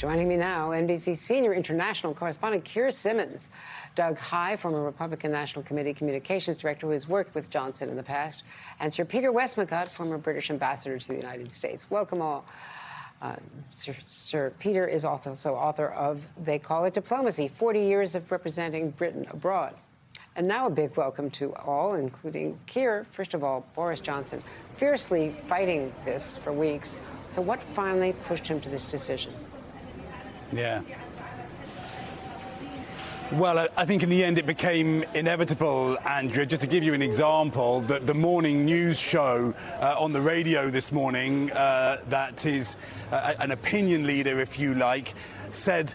Joining me now, NBC senior international correspondent Keir Simmons, Doug Heye, former Republican National Committee communications director who has worked with Johnson in the past, and Sir Peter Westmacott, former British ambassador to the United States. Welcome all. Sir Peter is also author of They Call It Diplomacy, 40 Years of Representing Britain Abroad. And now a big welcome to all, including Keir. First of all, Boris Johnson, fiercely fighting this for weeks. So what finally pushed him to this decision? Yeah. Well, I think in the end it became inevitable, Andrea. Just to give you an example, the morning news show on the radio this morning, that is an opinion leader, if you like, said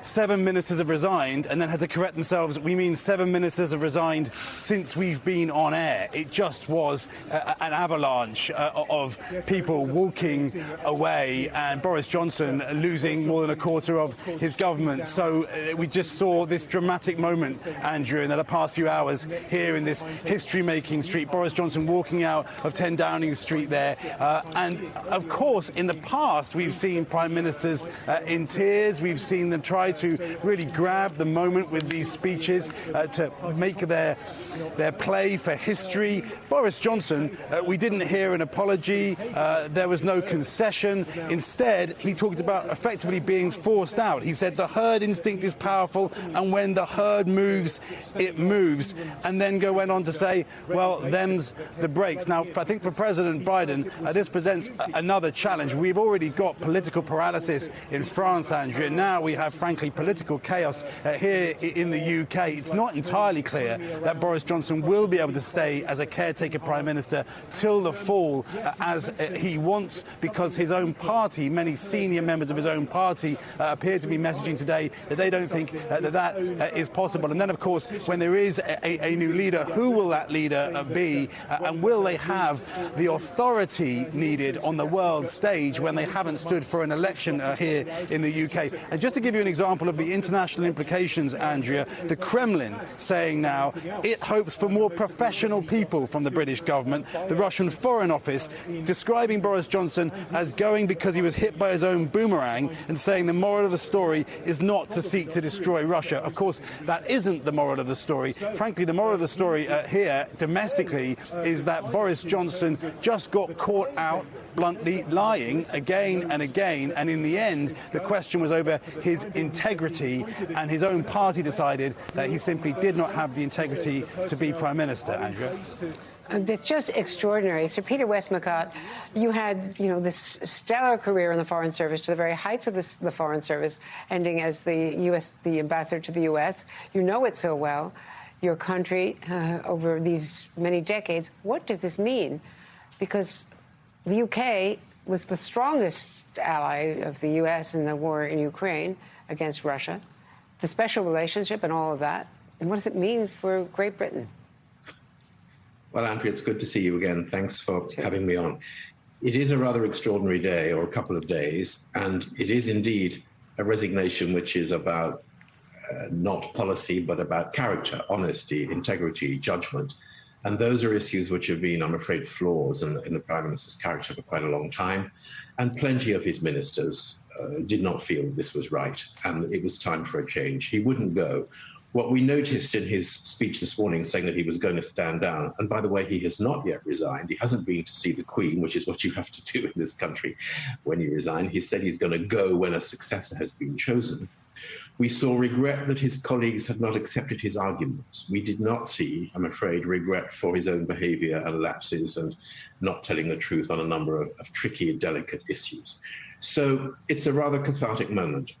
7 ministers have resigned, and then had to correct themselves. We mean 7 ministers have resigned since we've been on air. It just was an avalanche of people walking away, and Boris Johnson losing more than a quarter of his government. So we just saw this dramatic moment, Andrew, in the past few hours here in this history-making street. Boris Johnson walking out of 10 Downing Street there. And of course, in the past, we've seen prime ministers in tears. We've seen them try to really grab the moment with these speeches to make their play for history. Boris Johnson, we didn't hear an apology. There was no concession. Instead, he talked about effectively being forced out. He said the herd instinct is powerful, and when the herd moves, it moves. And then went on to say, well, them's the breaks. Now, I think for President Biden, this presents another challenge. We've already got political paralysis in France, Andrea. Now we have, frankly, political chaos here in the UK. It's not entirely clear that Boris Johnson will be able to stay as a caretaker prime minister till the fall, as he wants, because his own party, many senior members of his own party, appear to be messaging today that they don't think that is possible. And then, of course, when there is a new leader, who will that leader be? And will they have the authority needed on the world stage when they haven't stood for an election here in the UK? And just to give you an example of the international implications, Andrea, the Kremlin saying now it hopes for more professional people from the British government. The Russian Foreign Office describing Boris Johnson as going because he was hit by his own boomerang, and saying the moral of the story is not to seek to destroy Russia. Of course, that isn't the moral of the story. Frankly, the moral of the story here domestically is that Boris Johnson just got caught out bluntly lying again and again, and in the end the question was over his integrity, and his own party decided that he simply did not have the integrity to be prime minister. Andrea? It's just extraordinary. Sir Peter Westmacott, you had, this stellar career in the Foreign Service, to the very heights of the Foreign Service, ending as the ambassador to the U.S. You know it so well, your country, over these many decades. What does this mean? Because the UK was the strongest ally of the U.S. in the war in Ukraine against Russia, the special relationship and all of that. And what does it mean for Great Britain? Well, Andrea, it's good to see you again. Thanks for having me on. It is a rather extraordinary day, or a couple of days, and it is indeed a resignation which is about not policy, but about character, honesty, integrity, judgment. And those are issues which have been, I'm afraid, flaws in the Prime Minister's character for quite a long time. And plenty of his ministers did not feel this was right, and it was time for a change. He wouldn't go. What we noticed in his speech this morning, saying that he was going to stand down, and by the way, he has not yet resigned. He hasn't been to see the Queen, which is what you have to do in this country when you resign. He said he's going to go when a successor has been chosen. We saw regret that his colleagues had not accepted his arguments. We did not see, I'm afraid, regret for his own behavior and lapses and not telling the truth on a number of tricky and delicate issues. So it's a rather cathartic moment.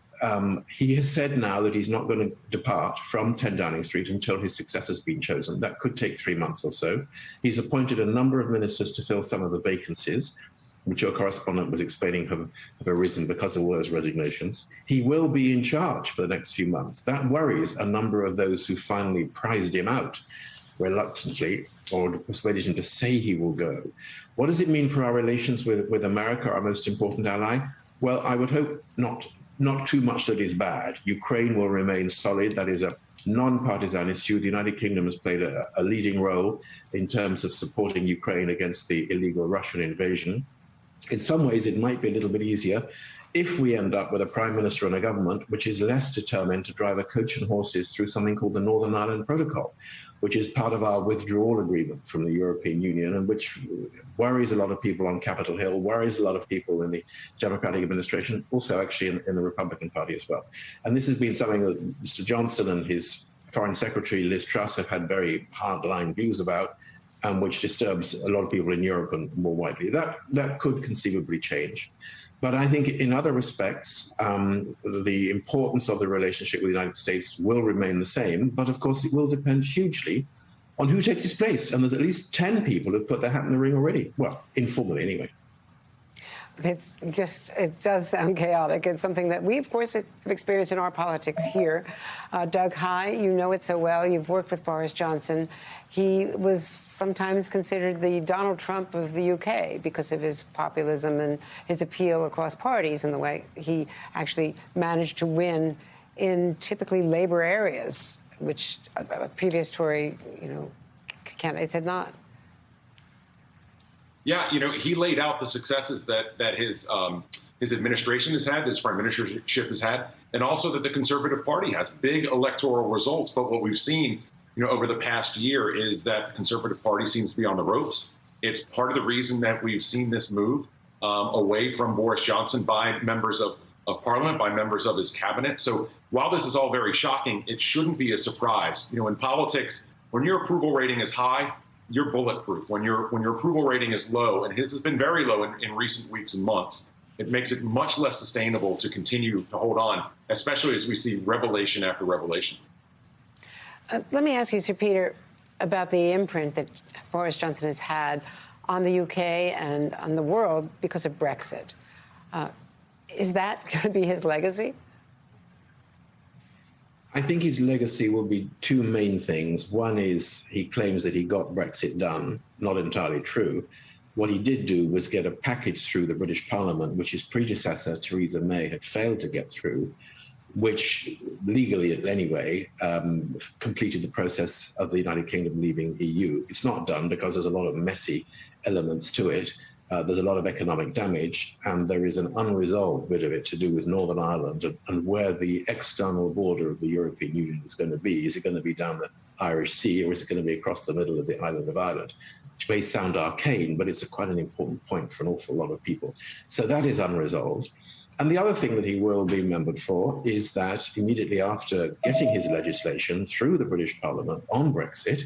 He has said now that he's not going to depart from 10 Downing Street until his successor's been chosen. That could take 3 months or so. He's appointed a number of ministers to fill some of the vacancies, which your correspondent was explaining have arisen because of all those resignations. He will be in charge for the next few months. That worries a number of those who finally prized him out reluctantly, or persuaded him to say he will go. What does it mean for our relations with America, our most important ally? Well, I would hope not too much that is bad. Ukraine will remain solid. That is a non-partisan issue. The United Kingdom has played a leading role in terms of supporting Ukraine against the illegal Russian invasion. In some ways, it might be a little bit easier if we end up with a prime minister and a government which is less determined to drive a coach and horses through something called the Northern Ireland Protocol, which is part of our withdrawal agreement from the European Union, and which worries a lot of people on Capitol Hill, worries a lot of people in the Democratic administration, also actually in the Republican Party as well. And this has been something that Mr. Johnson and his Foreign Secretary Liz Truss have had very hardline views about, which disturbs a lot of people in Europe and more widely. That could conceivably change. But I think in other respects, the importance of the relationship with the United States will remain the same. But of course, it will depend hugely on who takes his place. And there's at least 10 people who've put their hat in the ring already. Well, informally anyway. It does sound chaotic. It's something that we, of course, have experienced in our politics here. Doug Heye, you know it so well. You've worked with Boris Johnson. He was sometimes considered the Donald Trump of the UK because of his populism and his appeal across parties and the way he actually managed to win in typically labor areas, which a previous Tory, candidates had not. Yeah, he laid out the successes that his administration has had, his prime ministership has had, and also that the Conservative Party has big electoral results. But what we've seen, over the past year is that the Conservative Party seems to be on the ropes. It's part of the reason that we've seen this move away from Boris Johnson by members of Parliament, by members of his cabinet. So while this is all very shocking, it shouldn't be a surprise. In politics, when your approval rating is high, you're bulletproof. When your approval rating is low, and his has been very low in recent weeks and months, it makes it much less sustainable to continue to hold on, especially as we see revelation after revelation. Let me ask you, Sir Peter, about the imprint that Boris Johnson has had on the UK and on the world because of Brexit. Is that going to be his legacy? I think his legacy will be two main things. One is he claims that he got Brexit done. Not entirely true. What he did do was get a package through the British Parliament, which his predecessor, Theresa May, had failed to get through, which legally anyway completed the process of the United Kingdom leaving EU. It's not done because there's a lot of messy elements to it. There's a lot of economic damage, and there is an unresolved bit of it to do with Northern Ireland and where the external border of the European Union is going to be. Is it going to be down the Irish Sea, or is it going to be across the middle of the island of Ireland? Which may sound arcane, but it's quite an important point for an awful lot of people. So that is unresolved. And the other thing that he will be remembered for is that immediately after getting his legislation through the British Parliament on Brexit,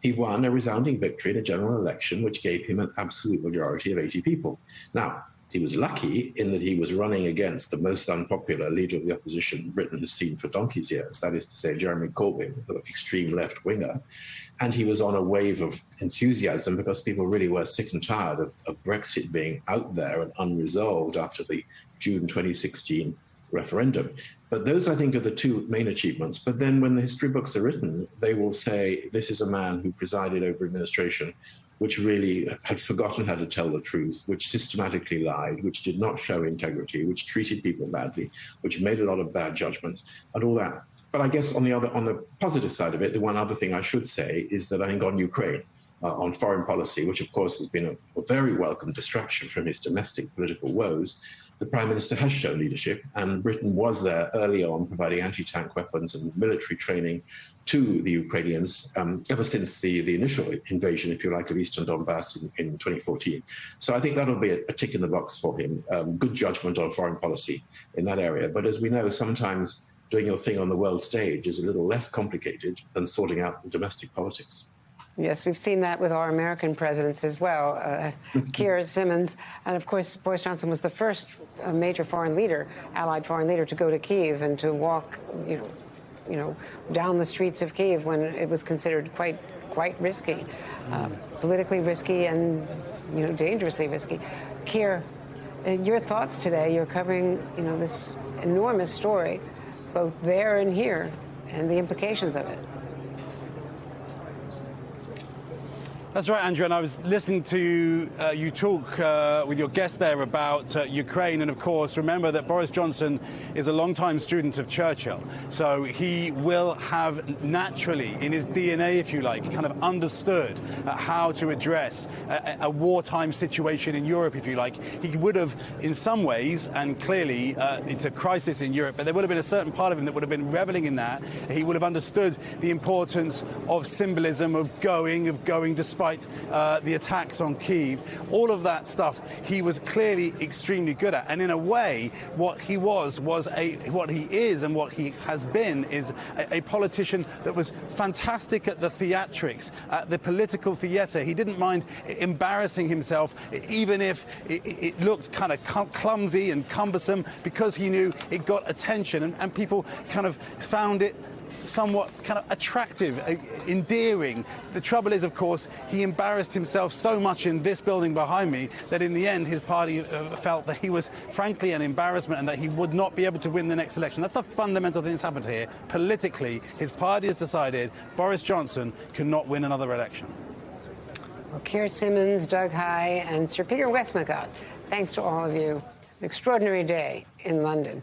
he won a resounding victory in a general election, which gave him an absolute majority of 80 people. Now, he was lucky in that he was running against the most unpopular leader of the opposition Britain has seen for donkey's years, that is to say, Jeremy Corbyn, the extreme left-winger. And he was on a wave of enthusiasm because people really were sick and tired of Brexit being out there and unresolved after the June 2016 referendum. But those, I think, are the two main achievements. But then when the history books are written, they will say this is a man who presided over administration which really had forgotten how to tell the truth, which systematically lied, which did not show integrity, which treated people badly, which made a lot of bad judgments and all that. But I guess on the positive side of it, the one other thing I should say is that I think on Ukraine, on foreign policy, which of course has been a very welcome distraction from his domestic political woes, the Prime Minister has shown leadership, and Britain was there early on providing anti-tank weapons and military training to the Ukrainians ever since the initial invasion, if you like, of Eastern Donbass in 2014. So I think that'll be a tick in the box for him. Good judgment on foreign policy in that area. But as we know, sometimes doing your thing on the world stage is a little less complicated than sorting out domestic politics. Yes, we've seen that with our American presidents as well. Keir Simmons, and of course, Boris Johnson was the first major foreign leader, allied foreign leader, to go to Kyiv and to walk, down the streets of Kyiv when it was considered quite risky, politically risky and, dangerously risky. Keir, your thoughts today? You're covering, this enormous story, both there and here, and the implications of it. That's right, Andrew, and I was listening to you talk with your guest there about Ukraine, and of course, remember that Boris Johnson is a long-time student of Churchill, so he will have naturally, in his DNA, if you like, kind of understood how to address a wartime situation in Europe, if you like. He would have, in some ways, and clearly it's a crisis in Europe, but there would have been a certain part of him that would have been reveling in that. He would have understood the importance of symbolism, of going despite the attacks on Kyiv. All of that stuff he was clearly extremely good at. And in a way, what he what he is and what he has been is a politician that was fantastic at the theatrics, at the political theatre. He didn't mind embarrassing himself, even if it looked kind of clumsy and cumbersome, because he knew it got attention and people kind of found it somewhat kind of attractive, endearing. The trouble is, of course, he embarrassed himself so much in this building behind me that in the end his party felt that he was frankly an embarrassment and that he would not be able to win the next election. That's the fundamental thing that's happened here. Politically, his party has decided Boris Johnson cannot win another election. Well, Keir Simmons, Doug Heye, and Sir Peter Westmacott, thanks to all of you. An extraordinary day in London.